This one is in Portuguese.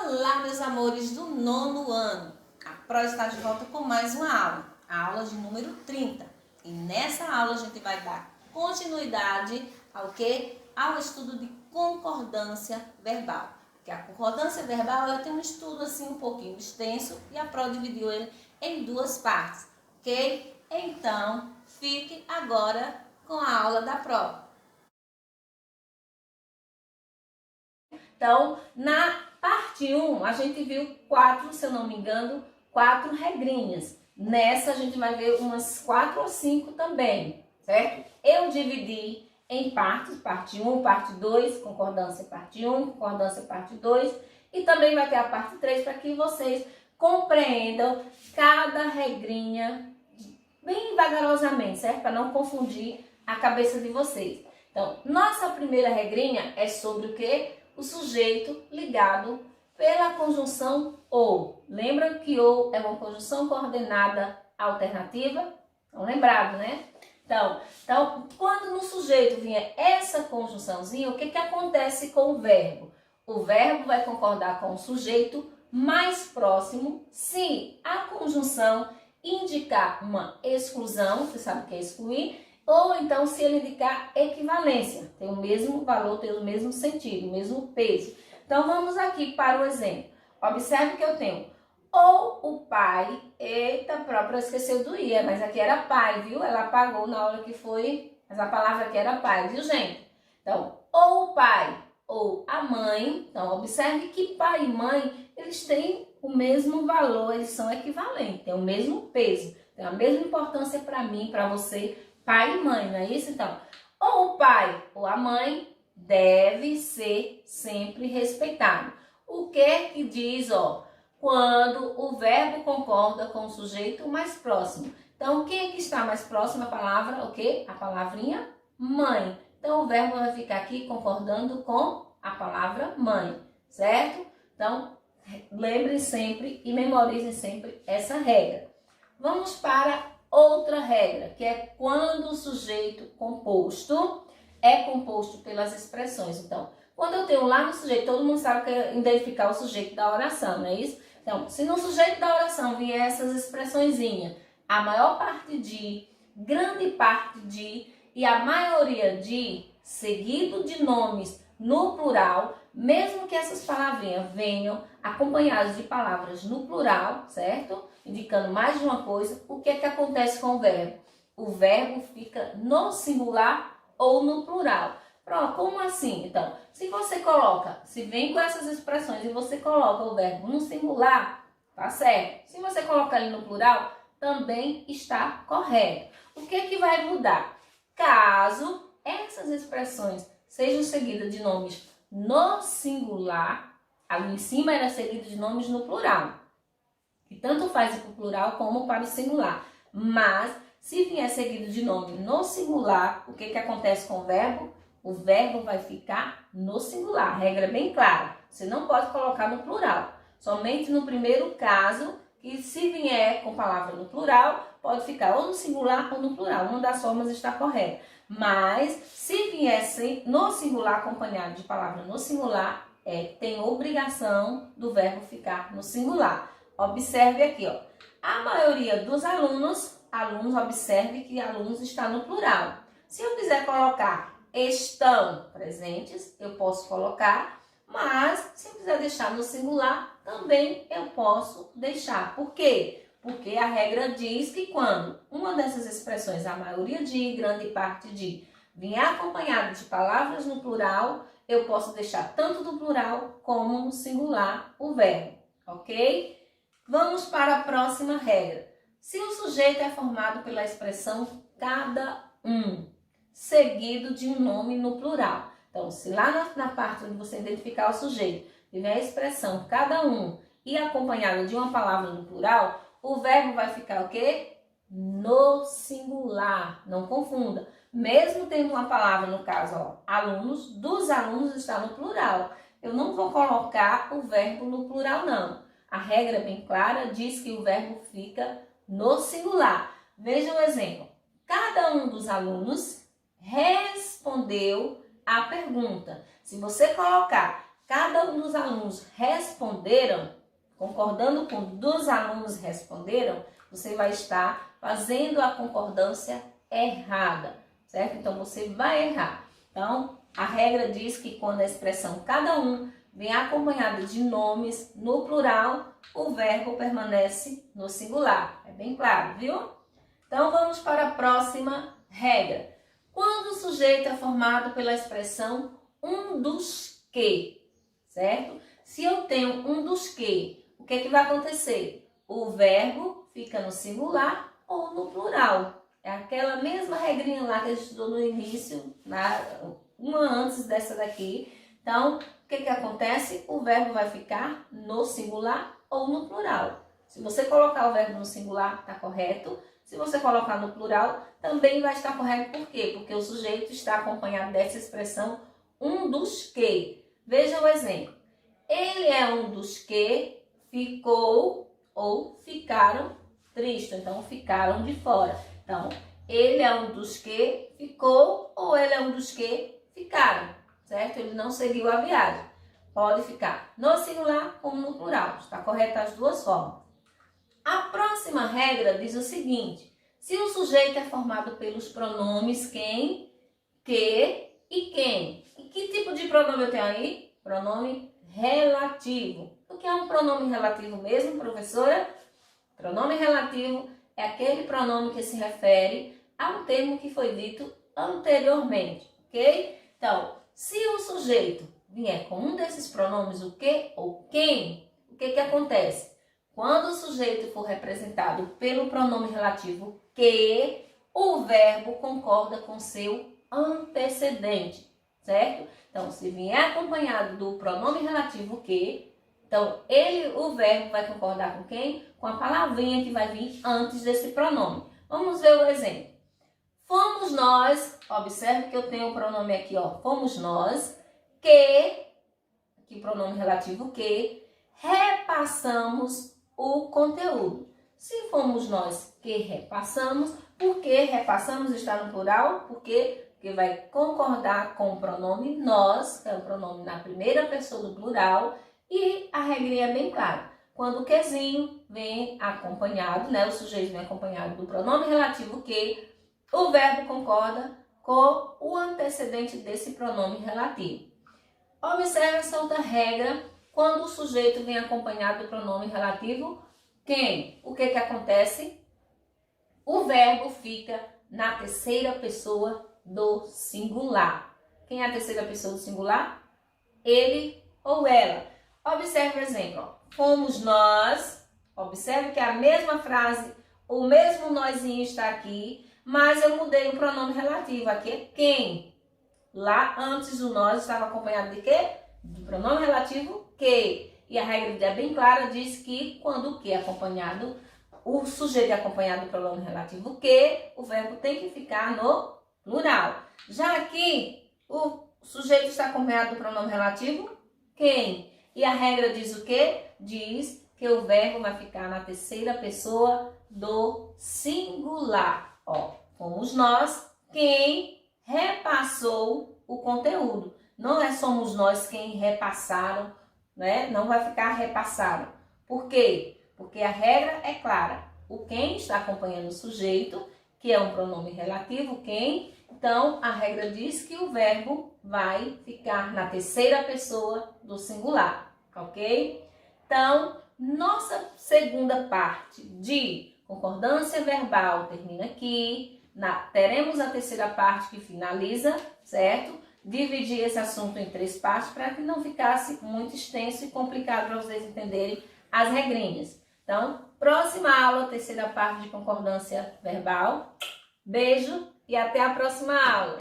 Olá, meus amores do nono ano. A Pro está de volta com mais uma aula, a aula de número 30. E nessa aula a gente vai dar continuidade ao quê? Ao estudo de concordância verbal. Porque a concordância verbal ela tem um estudo assim um pouquinho extenso e a Pro dividiu ele em duas partes, ok? Então, fique agora com a aula da Pro. Então, na parte 1, a gente viu 4, se eu não me engano, 4 regrinhas. Nessa, a gente vai ver umas 4 ou 5 também, certo? Eu dividi em partes, parte 1, parte 2, concordância parte 1, concordância parte 2. E também vai ter a parte 3 para que vocês compreendam cada regrinha bem vagarosamente, certo? Para não confundir a cabeça de vocês. Então, nossa primeira regrinha é sobre o quê? O sujeito ligado pela conjunção ou. Lembra que ou é uma conjunção coordenada alternativa? Estão lembrados, né? Então, quando no sujeito vier essa conjunçãozinha, o que acontece com o verbo? O verbo vai concordar com o sujeito mais próximo se a conjunção indicar uma exclusão, você sabe o que é excluir, ou então se ele indicar equivalência, tem o mesmo valor, tem o mesmo sentido, o mesmo peso. Então vamos aqui para o exemplo. Observe que eu tenho ou o pai, eita, própria esqueceu do ia, mas aqui era pai, viu? Ela apagou na hora que foi, mas a palavra aqui era pai, viu, gente? Então, ou o pai ou a mãe, então observe que pai e mãe, eles têm o mesmo valor, eles são equivalentes, têm o mesmo peso, tem a mesma importância para mim, para você, pai e mãe, não é isso? Então, ou o pai ou a mãe deve ser sempre respeitado. O que diz, ó, quando o verbo concorda com o sujeito mais próximo? Então, quem é que está mais próximo à palavra, o quê? A palavrinha mãe. Então, o verbo vai ficar aqui concordando com a palavra mãe, certo? Então, lembrem sempre e memorizem sempre essa regra. Vamos para outra regra, que é quando o sujeito composto é composto pelas expressões. Então, quando eu tenho lá no sujeito, todo mundo sabe que é identificar o sujeito da oração, não é isso? Então, se no sujeito da oração vier essas expressõezinhas, a maior parte de, grande parte de e a maioria de, seguido de nomes no plural, mesmo que essas palavrinhas venham acompanhadas de palavras no plural, certo? Indicando mais de uma coisa, o que é que acontece com o verbo? O verbo fica no singular ou no plural. Pronto, como assim? Então, se você coloca, se vem com essas expressões e você coloca o verbo no singular, tá certo. Se você colocar ele no plural, também está correto. O que é que vai mudar? Caso essas expressões sejam seguidas de nomes no singular, ali em cima era seguido de nomes no plural. Que tanto faz para o plural como para o singular. Mas, se vier seguido de nome no singular, o que acontece com o verbo? O verbo vai ficar no singular. A regra é bem clara. Você não pode colocar no plural. Somente no primeiro caso, que se vier com palavra no plural, pode ficar ou no singular ou no plural. Uma das formas está correta. Mas, se viesse no singular acompanhado de palavra no singular, tem obrigação do verbo ficar no singular. Observe aqui, ó. A maioria dos alunos, observe que alunos está no plural. Se eu quiser colocar estão presentes, eu posso colocar, mas se eu quiser deixar no singular, também eu posso deixar. Por quê? Porque a regra diz que quando uma dessas expressões, a maioria de, grande parte de, vier acompanhado de palavras no plural, eu posso deixar tanto no plural como no singular o verbo, ok? Vamos para a próxima regra. Se o sujeito é formado pela expressão cada um, seguido de um nome no plural. Então, se lá na parte onde você identificar o sujeito, tiver a expressão cada um e acompanhado de uma palavra no plural, o verbo vai ficar o quê? No singular. Não confunda. Mesmo tendo uma palavra, no caso, ó, alunos, dos alunos está no plural. Eu não vou colocar o verbo no plural, não. A regra é bem clara, diz que o verbo fica no singular. Veja o exemplo. Cada um dos alunos respondeu a pergunta. Se você colocar cada um dos alunos responderam, concordando com dos alunos responderam, você vai estar fazendo a concordância errada, certo? Então, você vai errar. Então, a regra diz que quando a expressão cada um vem acompanhada de nomes no plural, o verbo permanece no singular. É bem claro, viu? Então, vamos para a próxima regra. Quando o sujeito é formado pela expressão um dos que, certo? Se eu tenho um dos que, o que é que vai acontecer? O verbo fica no singular ou no plural. É aquela mesma regrinha lá que a gente estudou no início, uma antes dessa daqui. Então, o que acontece? O verbo vai ficar no singular ou no plural. Se você colocar o verbo no singular, está correto. Se você colocar no plural, também vai estar correto. Por quê? Porque o sujeito está acompanhado dessa expressão um dos que. Veja o exemplo. Ele é um dos que ficou ou ficaram tristes. Então, ficaram de fora. Então, ele é um dos que ficou ou ele é um dos que ficaram, certo? Ele não seguiu a viagem. Pode ficar no singular como no plural. Está correto as duas formas. A próxima regra diz o seguinte: se o sujeito é formado pelos pronomes quem, que e quem. E que tipo de pronome eu tenho aí? Pronome relativo. O que é um pronome relativo mesmo, professora? Pronome relativo é aquele pronome que se refere a um termo que foi dito anteriormente, ok? Então, se o sujeito vier com um desses pronomes, o que ou quem, o que acontece? Quando o sujeito for representado pelo pronome relativo que, o verbo concorda com seu antecedente, certo? Então, se vier acompanhado do pronome relativo que, então o verbo vai concordar com quem? Com a palavrinha que vai vir antes desse pronome. Vamos ver o exemplo. Fomos nós, observe que eu tenho o pronome aqui, ó. Fomos nós que pronome relativo que, repassamos o conteúdo. Se fomos nós que repassamos, por que repassamos está no plural? Porque vai concordar com o pronome nós, que é o pronome na primeira pessoa do plural, e a regrinha é bem clara. Quando o quezinho vem acompanhado, né, o sujeito vem acompanhado do pronome relativo que, o verbo concorda com o antecedente desse pronome relativo. Observe essa outra regra. Quando o sujeito vem acompanhado do pronome relativo quem, o que acontece? O verbo fica na terceira pessoa do singular. Quem é a terceira pessoa do singular? Ele ou ela. Observe o exemplo. Ó. Fomos nós. Observe que é a mesma frase, o mesmo nozinho está aqui, mas eu mudei o pronome relativo. Aqui é quem. Lá antes o nós estava acompanhado de quê? Do pronome relativo que. E a regra é bem clara, diz que quando o que é acompanhado, o sujeito é acompanhado do pronome relativo que, o verbo tem que ficar no plural. Já aqui, o sujeito está acompanhado do pronome relativo quem. E a regra diz o quê? Diz que o verbo vai ficar na terceira pessoa do singular. Ó, fomos nós quem repassou o conteúdo. Não é somos nós quem repassaram, né? Não vai ficar repassado. Por quê? Porque a regra é clara. O quem está acompanhando o sujeito, que é um pronome relativo, quem. Então, a regra diz que o verbo vai ficar na terceira pessoa do singular, ok? Então, nossa segunda parte de concordância verbal termina aqui. Teremos a terceira parte que finaliza, certo? Dividir esse assunto em 3 partes para que não ficasse muito extenso e complicado para vocês entenderem as regrinhas. Então, próxima aula, terceira parte de concordância verbal. Beijo e até a próxima aula.